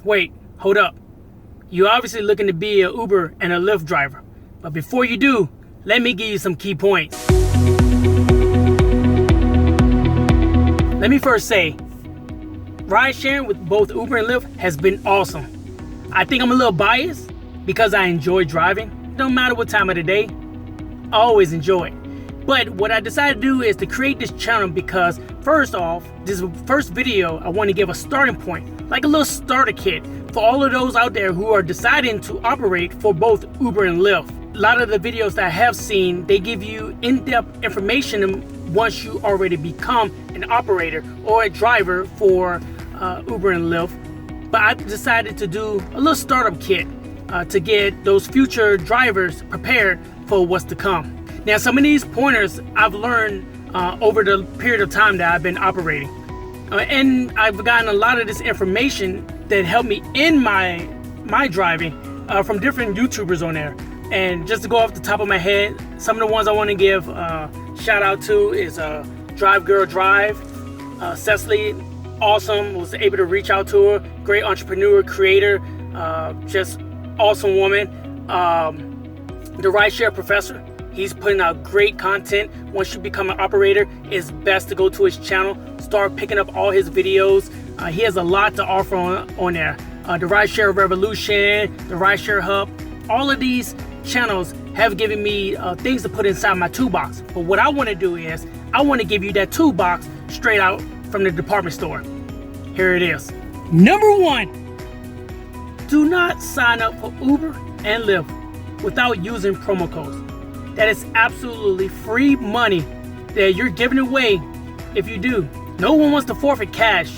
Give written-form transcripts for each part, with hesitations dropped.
wait, hold up. You're obviously looking to be an Uber and a Lyft driver. But before you do, let me give you some key points. Let me first say, ride sharing with both Uber and Lyft has been awesome. I think I'm a little biased because I enjoy driving. No matter what time of the day, I always enjoy it. But what I decided to do is to create this channel because first off, this first video, I want to give a starting point, like a little starter kit for all of those out there who are deciding to operate for both Uber and Lyft. A lot of the videos that I have seen, they give you in-depth information once you already become an operator or a driver for Uber and Lyft. But I decided to do a little startup kit to get those future drivers prepared for what's to come. Now, some of these pointers I've learned over the period of time that I've been operating. And I've gotten a lot of this information that helped me in my driving from different YouTubers on there. And just to go off the top of my head, some of the ones I want to give shout out to is Drive Girl Drive. Cecily, awesome, was able to reach out to her. Great entrepreneur, creator, just awesome woman. The Rideshare Professor, he's putting out great content. Once you become an operator, it's best to go to his channel, start picking up all his videos. He has a lot to offer on there. The Rideshare Revolution, the Rideshare Hub, all of these channels have given me things to put inside my toolbox. But what I want to do is I want to give you that toolbox straight out from the department store. Here it is. Number 1, do not sign up for Uber and Lyft without using promo codes. That is absolutely free money that you're giving away if you do. No one wants to forfeit cash,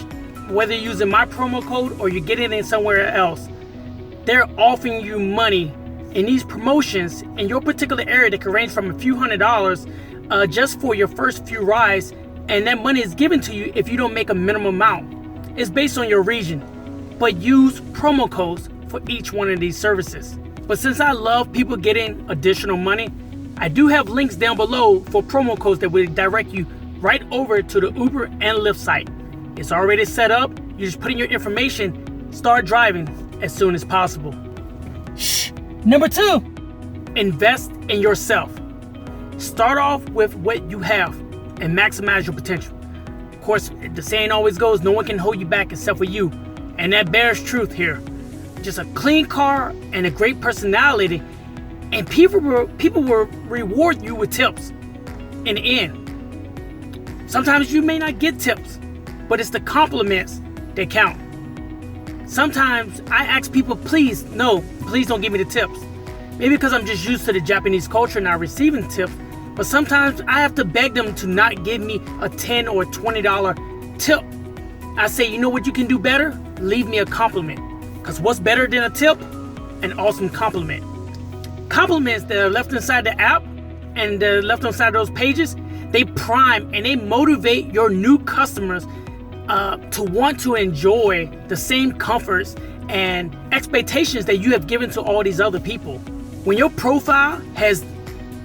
whether you're using my promo code or you're getting it somewhere else. They're offering you money in these promotions in your particular area that can range from a few $100s just for your first few rides, and that money is given to you if you don't make a minimum amount. It's based on your region, but use promo codes for each one of these services. But since I love people getting additional money, I do have links down below for promo codes that will direct you right over to the Uber and Lyft site. It's already set up. You just put in your information, start driving as soon as possible. Number 2, invest in yourself. Start off with what you have and maximize your potential. Of course, the saying always goes, no one can hold you back except for you. And that bears truth here. Just a clean car and a great personality, and people will reward you with tips in the end. Sometimes you may not get tips, but it's the compliments that count. Sometimes I ask people, please don't give me the tips. Maybe because I'm just used to the Japanese culture not receiving tips, but sometimes I have to beg them to not give me a $10 or $20 tip. I say, you know what you can do better? Leave me a compliment. Because what's better than a tip? An awesome compliment. Compliments that are left inside the app and left inside those pages, they prime and they motivate your new customers to want to enjoy the same comforts and expectations that you have given to all these other people. When your profile has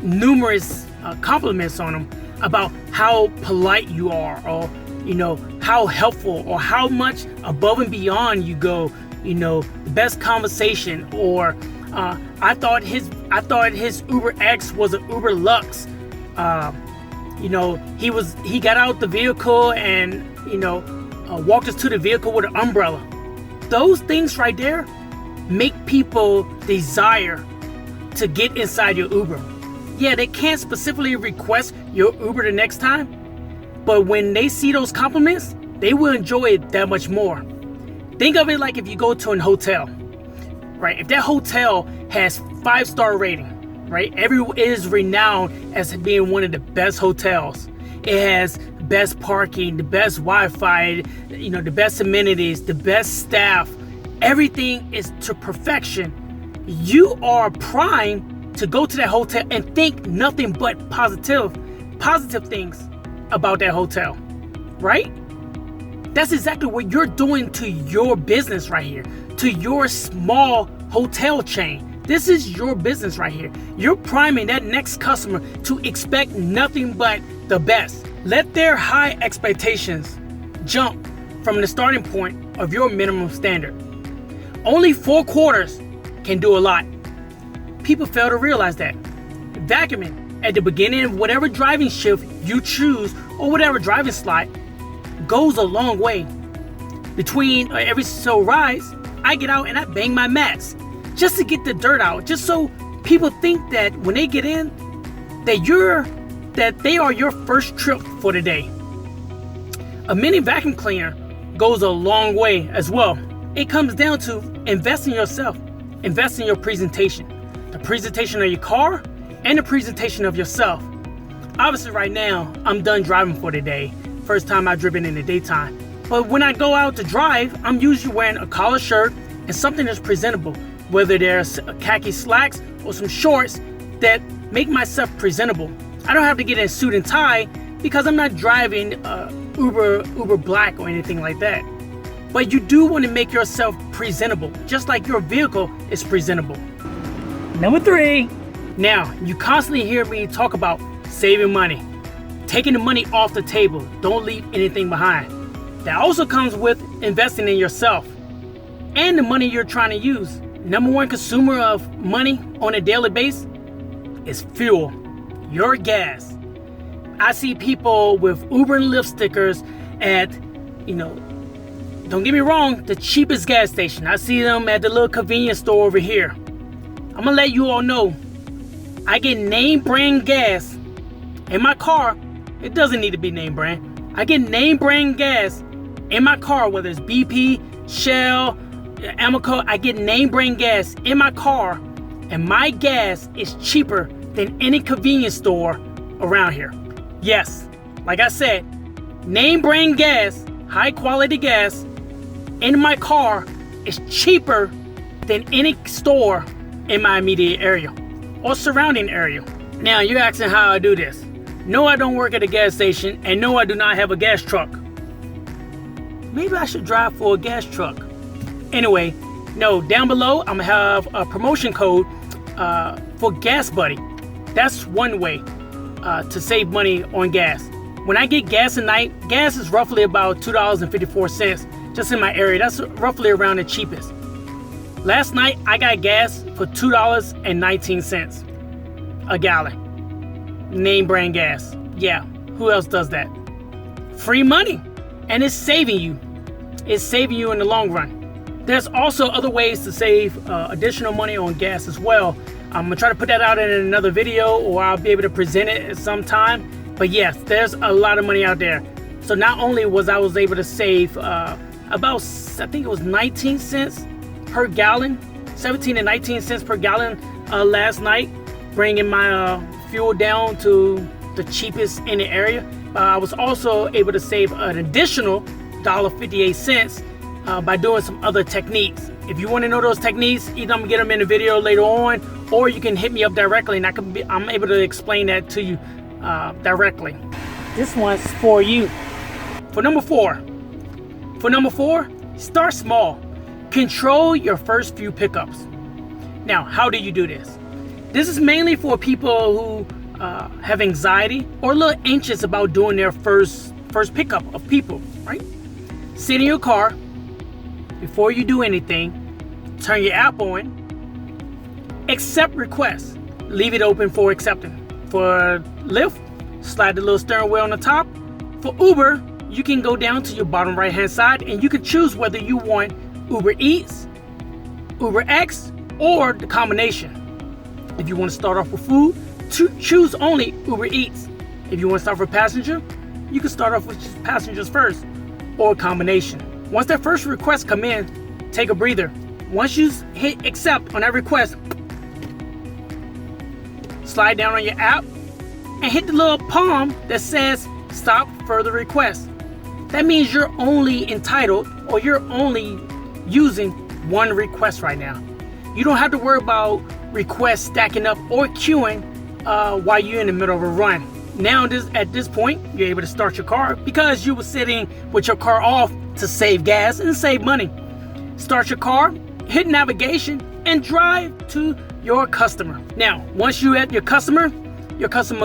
numerous compliments on them about how polite you are, or how helpful, or how much above and beyond you go, the best conversation, or I thought his Uber X was an Uber Lux. He got out the vehicle and walked us to the vehicle with an umbrella. Those things right there make people desire to get inside your Uber. Yeah, they can't specifically request your Uber the next time, but when they see those compliments, they will enjoy it that much more. Think of it like if you go to a hotel, right? If that hotel has 5-star rating, right? It is renowned as being one of the best hotels. It has best parking, the best Wi-Fi, the best amenities, the best staff. Everything is to perfection. You are primed to go to that hotel and think nothing but positive things about that hotel, right? That's exactly what you're doing to your business right here, to your small hotel chain. This is your business right here. You're priming that next customer to expect nothing but the best. Let their high expectations jump from the starting point of your minimum standard. Only 4 quarters can do a lot. People fail to realize that. Vacuuming at the beginning of whatever driving shift you choose or whatever driving slot goes a long way. Between every so rides, I get out and I bang my mats just to get the dirt out, just so people think that when they get in, that they are your first trip for the day. A mini vacuum cleaner goes a long way as well. It comes down to invest in yourself, invest in your presentation, the presentation of your car and the presentation of yourself. Obviously right now, I'm done driving for the day. First time I've driven in the daytime. But when I go out to drive, I'm usually wearing a collar shirt and something that's presentable, whether there's khaki slacks or some shorts that make myself presentable. I don't have to get in a suit and tie because I'm not driving Uber Black or anything like that. But you do want to make yourself presentable, just like your vehicle is presentable. Number 3. Now, you constantly hear me talk about saving money, taking the money off the table. Don't leave anything behind. That also comes with investing in yourself and the money you're trying to use. Number 1 consumer of money on a daily basis is fuel, your gas. I see people with Uber and Lyft stickers at, don't get me wrong, the cheapest gas station. I see them at the little convenience store over here. I'm gonna let you all know, I get name brand gas in my car. It doesn't need to be name brand. I get name brand gas in my car, whether it's BP, Shell, Amoco. I get name brand gas in my car, and my gas is cheaper than any convenience store around here. Yes, like I said, name brand gas, high quality gas in my car is cheaper than any store in my immediate area or surrounding area. Now you're asking how I do this. No, I don't work at a gas station, and no, I do not have a gas truck. Maybe I should drive for a gas truck. Anyway, no, down below I'm gonna have a promotion code for Gas Buddy. That's one way to save money on gas. When I get gas at night, gas is roughly about $2.54 just in my area. That's roughly around the cheapest. Last night I got gas for $2.19 a gallon. Name brand gas. Yeah, who else does that? Free money, and it's saving you. It's saving you in the long run. There's also other ways to save additional money on gas as well. I'm gonna try to put that out in another video, or I'll be able to present it at some time. But yes, there's a lot of money out there. So not only was I able to save about, I think it was 19 cents per gallon, 17 and 19 cents per gallon last night, bringing my fuel down to the cheapest in the area. I was also able to save an additional $1.58 by doing some other techniques. If you want to know those techniques, either I'm gonna get them in a video later on, or you can hit me up directly and I'm able to explain that to you directly. This one's for you. For number 4, start small. Control your first few pickups. Now, how do you do this? This is mainly for people who have anxiety or a little anxious about doing their first pickup of people, right? Sit in your car. Before you do anything, turn your app on, accept requests, leave it open for accepting. For Lyft, slide the little steering wheel on the top. For Uber, you can go down to your bottom right hand side and you can choose whether you want Uber Eats, Uber X, or the combination. If you want to start off with food, choose only Uber Eats. If you want to start with passenger, you can start off with just passengers first, or a combination. Once that first request come in, take a breather. Once you hit accept on that request, slide down on your app and hit the little palm that says stop further requests. That means you're only entitled, or you're only using one request right now. You don't have to worry about requests stacking up or queuing while you're in the middle of a run. Now at this point, you're able to start your car because you were sitting with your car off to save gas and save money. Start your car, hit navigation, and drive to your customer. Now, once you're at your customer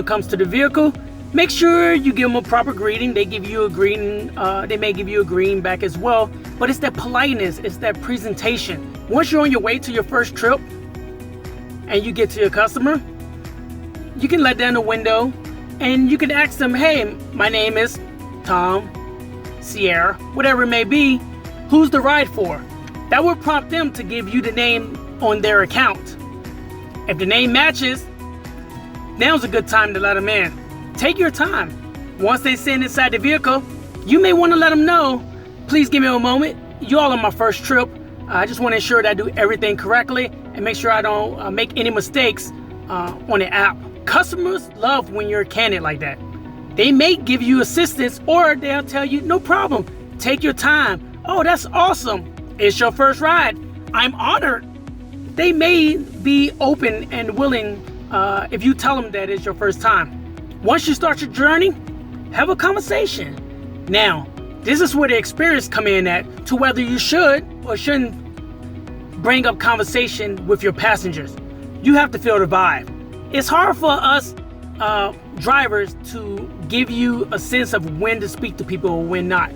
comes to the vehicle, Make sure you give them a proper greeting. They give you a greeting. They may give you a greeting back as well. But it's that politeness. It's that presentation. Once you're on your way to your first trip and you get to your customer, you can let down the window and you can ask them, hey, my name is Tom, Sierra, whatever it may be. Who's the ride for? That will prompt them to give you the name on their account. If the name matches, now's a good time to let them in. Take your time. Once they sit inside the vehicle, you may want to let them know, please give me a moment. You all on my first trip. I just want to ensure that I do everything correctly and make sure I don't make any mistakes on the app. Customers love when you're candid like that. They may give you assistance or they'll tell you, no problem, take your time. Oh, that's awesome. It's your first ride. I'm honored. They may be open and willing if you tell them that it's your first time. Once you start your journey, have a conversation. Now, this is where the experience come in at to whether you should or shouldn't bring up conversation with your passengers. You have to feel the vibe. It's hard for us drivers to give you a sense of when to speak to people or when not.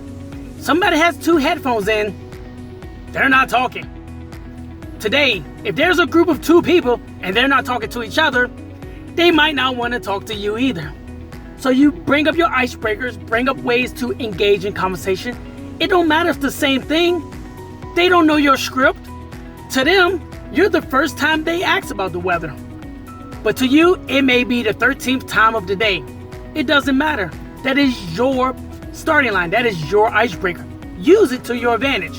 Somebody has 2 headphones in, they're not talking. Today, if there's a group of 2 people and they're not talking to each other, they might not want to talk to you either. So you bring up your icebreakers, bring up ways to engage in conversation. It don't matter if it's the same thing. They don't know your script. To them, you're the first time they ask about the weather. But to you, it may be the 13th time of the day. It doesn't matter. That is your starting line. That is your icebreaker. Use it to your advantage.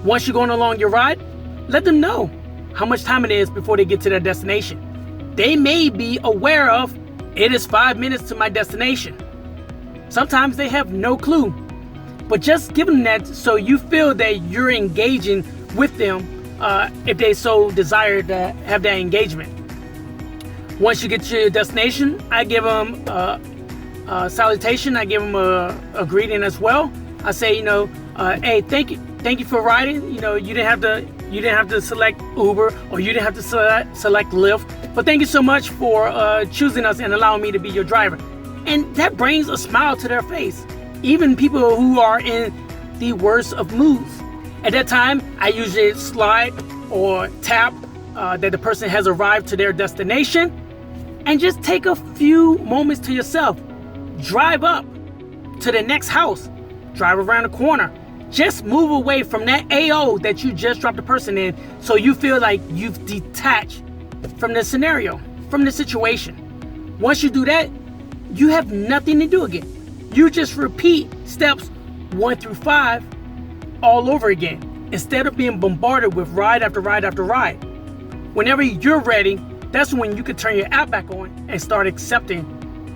Once you're going along your ride, let them know how much time it is before they get to their destination. They may be aware of, it is 5 minutes to my destination. Sometimes they have no clue. But just give them that so you feel that you're engaging with them if they so desire to have that engagement. Once you get to your destination, I give them a salutation. I give them a greeting as well. I say, hey, thank you for riding. You didn't have to select Uber or you didn't have to select Lyft. But thank you so much for choosing us and allowing me to be your driver. And that brings a smile to their face. Even people who are in the worst of moods. At that time, I usually slide or tap that the person has arrived to their destination. And just take a few moments to yourself. Drive up to the next house. Drive around the corner. Just move away from that AO that you just dropped the person in so you feel like you've detached from the scenario, from the situation. Once you do that, you have nothing to do again. You just repeat steps 1 through 5 all over again instead of being bombarded with ride after ride after ride. Whenever you're ready, that's when you can turn your app back on and start accepting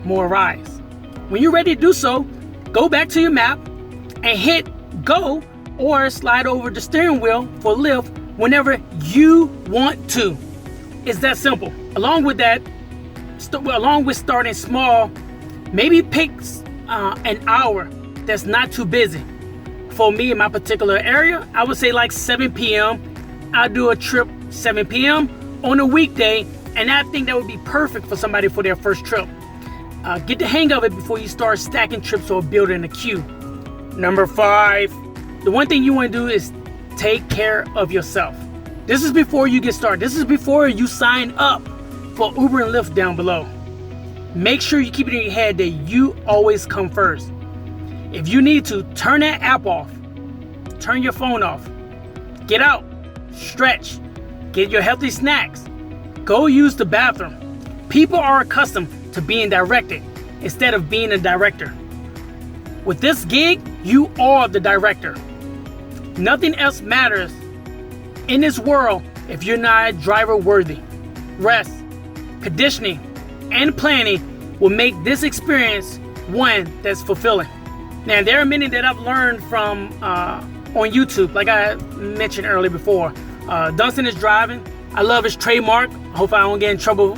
more rides. When you're ready to do so, go back to your map and hit go or slide over the steering wheel for Lyft whenever you want to. It's that simple. Along with that, along with starting small, maybe pick an hour that's not too busy. For me, in my particular area, I would say like 7 p.m. I'll do a trip 7 p.m. on a weekday, and I think that would be perfect for somebody for their first trip. Get the hang of it before you start stacking trips or building a queue. Number 5, the one thing you want to do is take care of yourself. This is before you get started. This is before you sign up for Uber and Lyft down below. Make sure you keep it in your head that you always come first. If you need to, turn that app off. Turn your phone off. Get out. Stretch. Get your healthy snacks. Go use the bathroom. People are accustomed to being directed instead of being a director. With this gig, you are the director. Nothing else matters in this world if you're not driver worthy. Rest, conditioning, and planning will make this experience one that's fulfilling. Now, there are many that I've learned from on YouTube, like I mentioned earlier before. Dunstan is driving. I love his trademark. I hope I don't get in trouble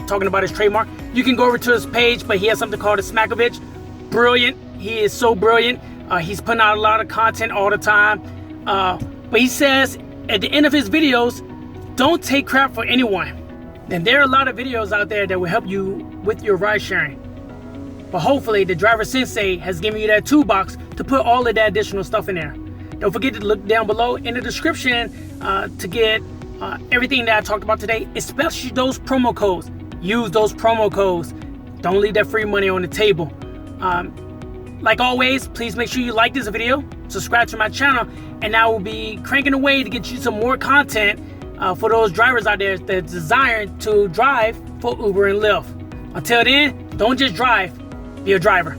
talking about his trademark. You can go over to his page, but he has something called a Smackovich. Brilliant. He is so brilliant. He's putting out a lot of content all the time. But he says at the end of his videos, don't take crap for anyone. And there are a lot of videos out there that will help you with your ride sharing. But hopefully the TheDriverSensei has given you that toolbox to put all of that additional stuff in there. Don't forget to look down below in the description to get everything that I talked about today, especially those promo codes. Use those promo codes. Don't leave that free money on the table. Like always, please make sure you like this video, subscribe to my channel, and I will be cranking away to get you some more content for those drivers out there that desire to drive for Uber and Lyft. Until then, don't just drive, be a driver.